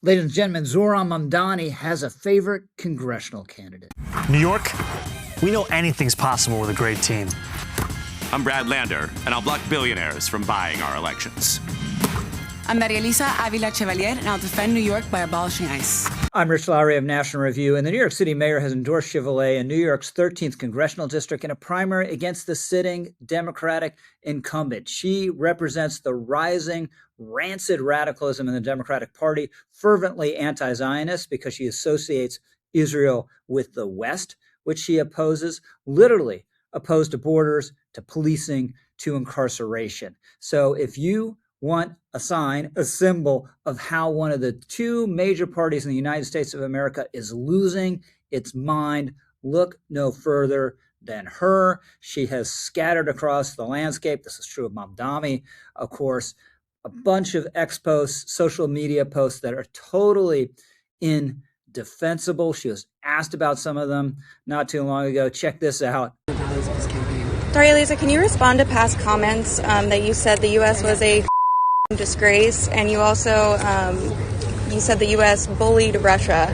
Ladies and gentlemen, Zohran Mamdani has a favorite congressional candidate. New York, we know anything's possible with a great team. I'm Brad Lander, and I'll block billionaires from buying our elections. I'm Maria Elisa Avila Chevalier, and I'll defend New York by abolishing ICE. I'm Rich Lowry of National Review, and the New York City mayor has endorsed Chevalier in New York's 13th congressional district in a primary against the sitting Democratic incumbent. She represents the rising, rancid radicalism in the Democratic Party, fervently anti-Zionist because she associates Israel with the West, which she opposes, literally opposed to borders, to policing, to incarceration. So if you want a sign, a symbol of how one of the two major parties in the United States of America is losing its mind, look no further than her. She has scattered across the landscape. This is true of Mamdani, of course, a bunch of ex-posts, social media posts that are totally indefensible. She was asked about some of them not too long ago. Check this out. Sorry, Lisa, can you respond to past comments that you said the U.S. was a disgrace, and you also you said the U.S. bullied Russia?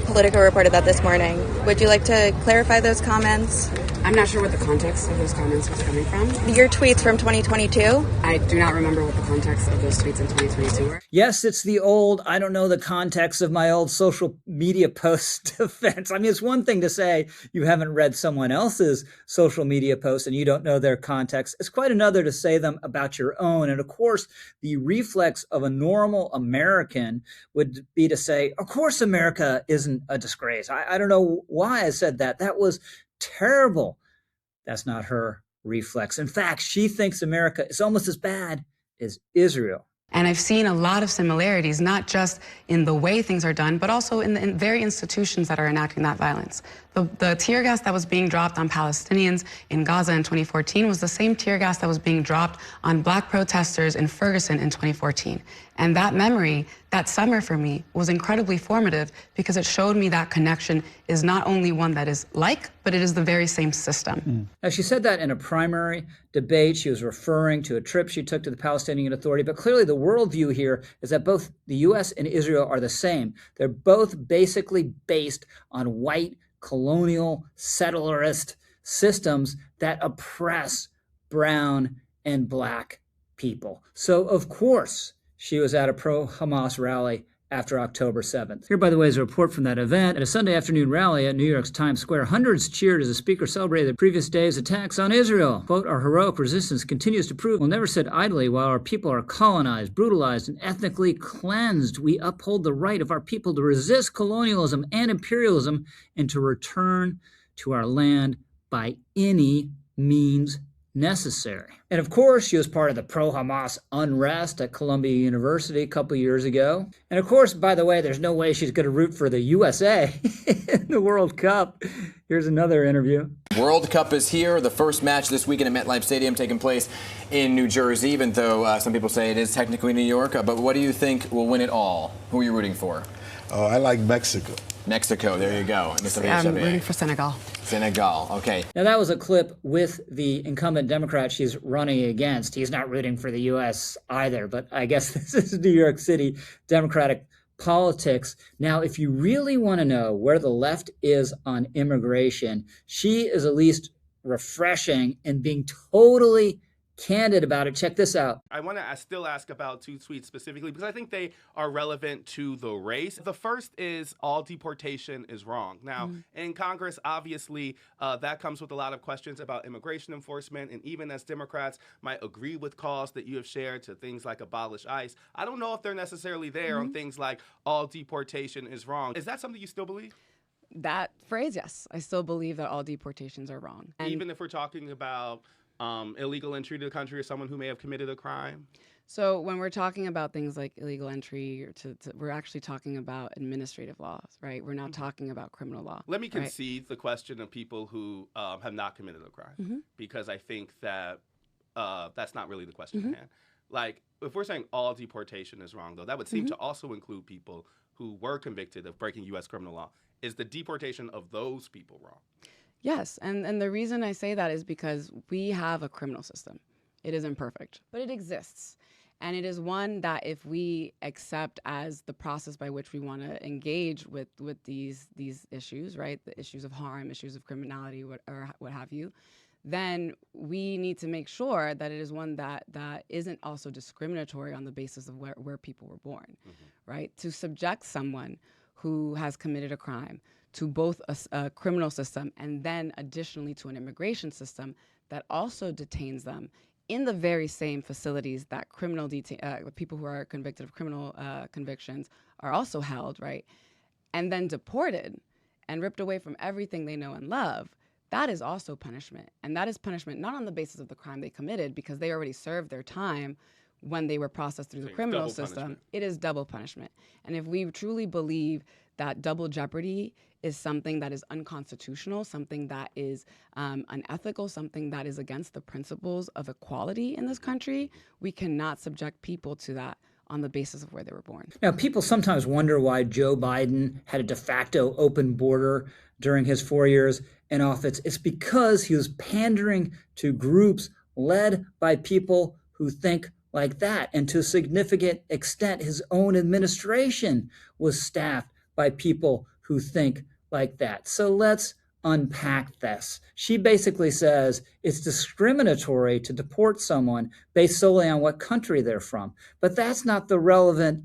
Politico reported that this morning. Would you like to clarify those comments? I'm not sure what the context of those comments was coming from. Your tweets from 2022? I do not remember what the context of those tweets in 2022 were. Yes, it's the old, I don't know the context of my old social media post defense. I mean, it's one thing to say you haven't read someone else's social media post and you don't know their context. It's quite another to say them about your own. And of course, the reflex of a normal American would be to say, of course, America isn't a disgrace. I don't know why I said that. That was terrible. That's not her reflex. In fact, she thinks America is almost as bad as Israel. And I've seen a lot of similarities, not just in the way things are done, but also in the very institutions that are enacting that violence. The tear gas that was being dropped on Palestinians in Gaza in 2014 was the same tear gas that was being dropped on black protesters in Ferguson in 2014. And that memory, that summer for me, was incredibly formative because it showed me that connection is not only one that is like, but it is the very same system. Now, she said that in a primary debate. She was referring to a trip she took to the Palestinian Authority. But clearly the worldview here is that both the U.S. and Israel are the same. They're both basically based on white colonial settlerist systems that oppress brown and black people. So, of course, she was at a pro-Hamas rally after October 7th. Here, by the way, is a report from that event. At a Sunday afternoon rally at New York's Times Square, hundreds cheered as the speaker celebrated the previous day's attacks on Israel. Quote, "Our heroic resistance continues to prove we'll never sit idly while our people are colonized, brutalized, and ethnically cleansed. We uphold the right of our people to resist colonialism and imperialism and to return to our land by any means necessary." And of course, she was part of the pro-Hamas unrest at Columbia University a couple years ago. And of course, by the way, there's no way she's going to root for the USA in the World Cup. Here's another interview. World Cup is here. The first match this weekend at MetLife Stadium taking place in New Jersey, even though some people say it is technically New York. But what do you think will win it all? Who are you rooting for? I like Mexico. Mexico, there you go. I'm rooting for Senegal. Senegal, okay. Now, that was a clip with the incumbent Democrat she's running against. He's not rooting for the U.S. either, but I guess this is New York City Democratic politics. Now, if you really want to know where the left is on immigration, she is at least refreshing and being totally candid about it. Check this out. I want to still ask about two tweets specifically because I think they are relevant to the race. The first is all deportation is wrong. Now, in Congress, obviously, that comes with a lot of questions about immigration enforcement. And even as Democrats might agree with calls that you have shared to things like abolish ICE, I don't know if they're necessarily there on things like all deportation is wrong. Is that something you still believe? That phrase, yes. I still believe that all deportations are wrong. And even if we're talking about illegal entry to the country or someone who may have committed a crime? So when we're talking about things like illegal entry, we're actually talking about administrative laws, right? We're not talking about criminal law. Let me concede the question of people who have not committed a crime, because I think that that's not really the question at hand. Like, if we're saying all deportation is wrong, though, that would seem to also include people who were convicted of breaking U.S. criminal law. Is the deportation of those people wrong? Yes, and the reason I say that is because we have a criminal system. It is imperfect, but it exists. And it is one that if we accept as the process by which we want to engage with these issues, right, the issues of harm, issues of criminality, or what have you, then we need to make sure that it is one that isn't also discriminatory on the basis of where people were born, right? To subject someone who has committed a crime to both a criminal system and then additionally to an immigration system that also detains them in the very same facilities that people who are convicted of criminal convictions are also held, right? And then deported and ripped away from everything they know and love, that is also punishment. And that is punishment not on the basis of the crime they committed, because they already served their time when they were processed through the criminal system. Punishment. It is double punishment. And if we truly believe that double jeopardy is something that is unconstitutional, something that is unethical, something that is against the principles of equality in this country, we cannot subject people to that on the basis of where they were born. Now, people sometimes wonder why Joe Biden had a de facto open border during his 4 years in office. It's because he was pandering to groups led by people who think like that. And to a significant extent, his own administration was staffed by people who think like that. So let's unpack this. She basically says it's discriminatory to deport someone based solely on what country they're from. But that's not the relevant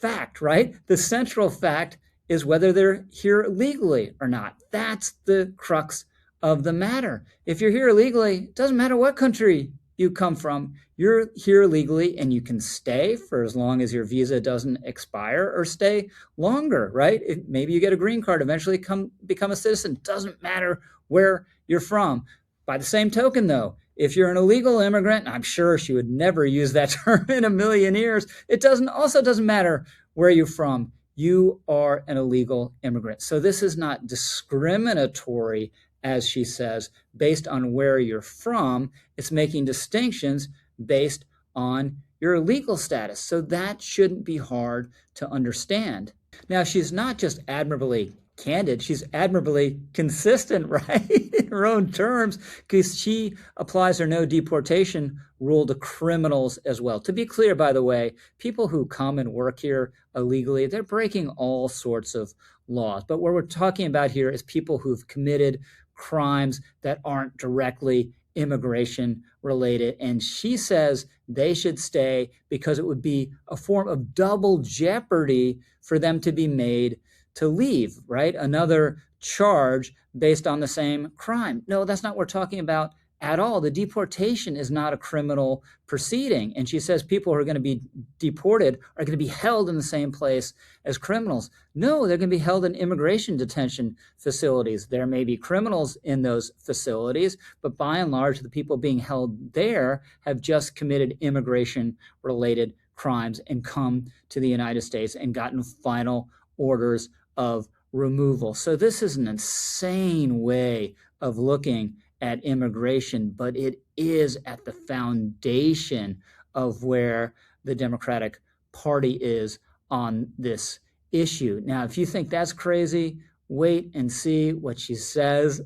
fact, right? The central fact is whether they're here legally or not. That's the crux of the matter. If you're here illegally, it doesn't matter what country you come from, you're here legally and you can stay for as long as your visa doesn't expire, or stay longer, right? Maybe you get a green card, eventually become a citizen. Doesn't matter where you're from. By the same token, though, if you're an illegal immigrant, and I'm sure she would never use that term in a million years, it also doesn't matter where you're from. You are an illegal immigrant. So this is not discriminatory, as she says, based on where you're from. It's making distinctions based on your legal status. So that shouldn't be hard to understand. Now, she's not just admirably candid, she's admirably consistent, right, in her own terms, because she applies her no deportation rule to criminals as well. To be clear, by the way, people who come and work here illegally, they're breaking all sorts of laws. But what we're talking about here is people who've committed crimes that aren't directly immigration related. And she says they should stay because it would be a form of double jeopardy for them to be made to leave, right? Another charge based on the same crime. No, that's not what we're talking about at all. The deportation is not a criminal proceeding. And she says people who are going to be deported are going to be held in the same place as criminals. No, they're going to be held in immigration detention facilities. There may be criminals in those facilities, but by and large, the people being held there have just committed immigration-related crimes and come to the United States and gotten final orders of removal. So this is an insane way of looking at immigration, but it is at the foundation of where the Democratic Party is on this issue. Now, if you think that's crazy, wait and see what she says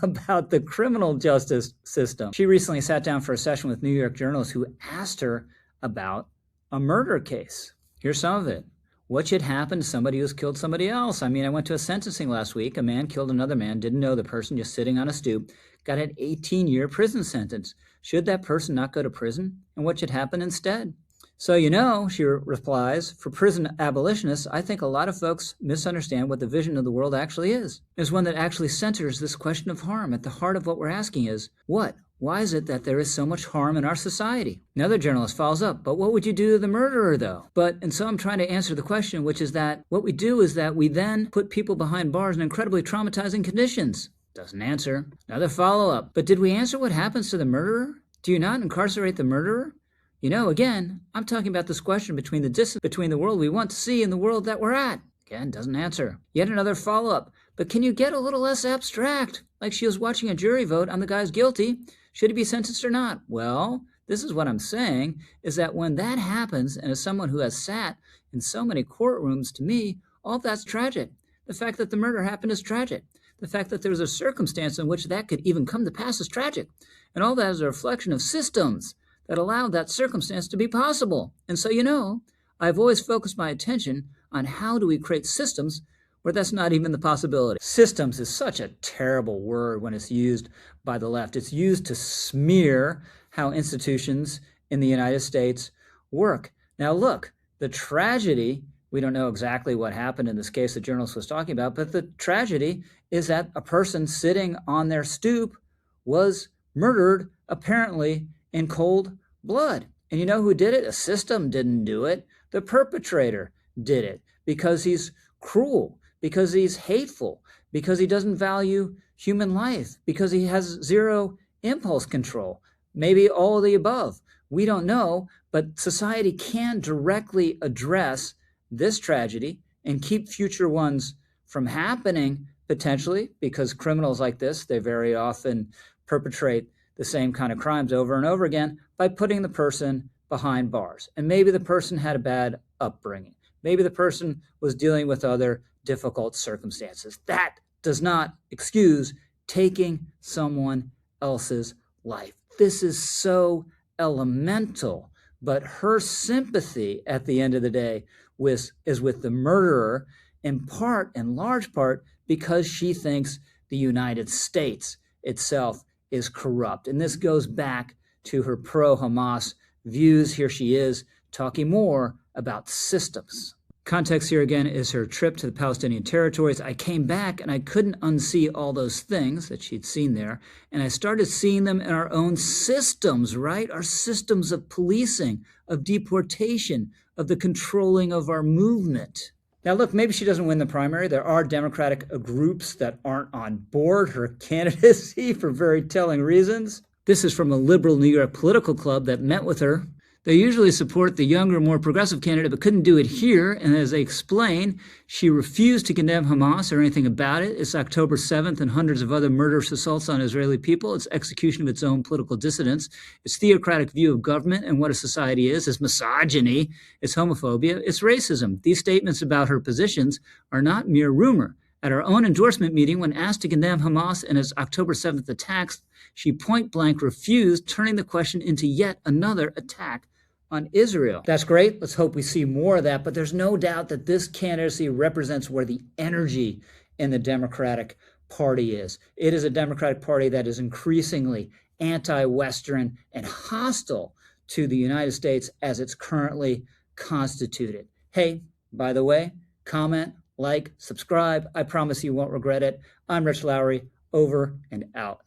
about the criminal justice system. She recently sat down for a session with New York journalists who asked her about a murder case. Here's some of it. What should happen to somebody who's killed somebody else? I mean, I went to a sentencing last week. A man killed another man, didn't know the person, just sitting on a stoop, got an 18-year prison sentence. Should that person not go to prison? And what should happen instead? So, she replies, for prison abolitionists, I think a lot of folks misunderstand what the vision of the world actually is. There's one that actually centers this question of harm. At the heart of what we're asking is, what? Why is it that there is so much harm in our society? Another journalist follows up, but what would you do to the murderer, though? And so I'm trying to answer the question, which is that what we do is that we then put people behind bars in incredibly traumatizing conditions. Doesn't answer. Another follow-up, but did we answer what happens to the murderer? Do you not incarcerate the murderer? Again, I'm talking about this question between the distance between the world we want to see and the world that we're at. Again, doesn't answer. Yet another follow-up, but can you get a little less abstract? Like she was watching a jury vote on the guy's guilty. Should he be sentenced or not? Well, this is what I'm saying, is that when that happens, and as someone who has sat in so many courtrooms, to me, all of that's tragic. The fact that the murder happened is tragic. The fact that there was a circumstance in which that could even come to pass is tragic. And all that is a reflection of systems that allowed that circumstance to be possible. And so, I've always focused my attention on how do we create systems where that's not even the possibility. Systems is such a terrible word when it's used by the left. It's used to smear how institutions in the United States work. Now look, the tragedy, we don't know exactly what happened in this case the journalist was talking about, but the tragedy is that a person sitting on their stoop was murdered, apparently in cold blood. And you know who did it? A system didn't do it. The perpetrator did it because he's cruel, because he's hateful, because he doesn't value human life, because he has zero impulse control. Maybe all of the above. We don't know, but society can directly address this tragedy and keep future ones from happening, potentially, because criminals like this, they very often perpetrate the same kind of crimes over and over again by putting the person behind bars. And maybe the person had a bad upbringing. Maybe the person was dealing with other difficult circumstances. That does not excuse taking someone else's life. This is so elemental, but her sympathy at the end of the day is with the murderer, in large part, because she thinks the United States itself is corrupt. And this goes back to her pro-Hamas views. Here she is talking more about systems. Context here again is her trip to the Palestinian territories. I came back and I couldn't unsee all those things that she'd seen there. And I started seeing them in our own systems, right? Our systems of policing, of deportation, of the controlling of our movement. Now, look, maybe she doesn't win the primary. There are Democratic groups that aren't on board her candidacy for very telling reasons. This is from a liberal New York political club that met with her. They usually support the younger, more progressive candidate, but couldn't do it here. And as they explain, she refused to condemn Hamas or anything about it. It's October 7th and hundreds of other murderous assaults on Israeli people. It's execution of its own political dissidents. It's theocratic view of government and what a society is. It's misogyny. It's homophobia. It's racism. These statements about her positions are not mere rumor. At our own endorsement meeting, when asked to condemn Hamas and its October 7th attacks, she point-blank refused, turning the question into yet another attack on Israel. That's great. Let's hope we see more of that. But there's no doubt that this candidacy represents where the energy in the Democratic Party is. It is a Democratic Party that is increasingly anti-Western and hostile to the United States as it's currently constituted. Hey, by the way, comment, like, subscribe. I promise you won't regret it. I'm Rich Lowry, over and out.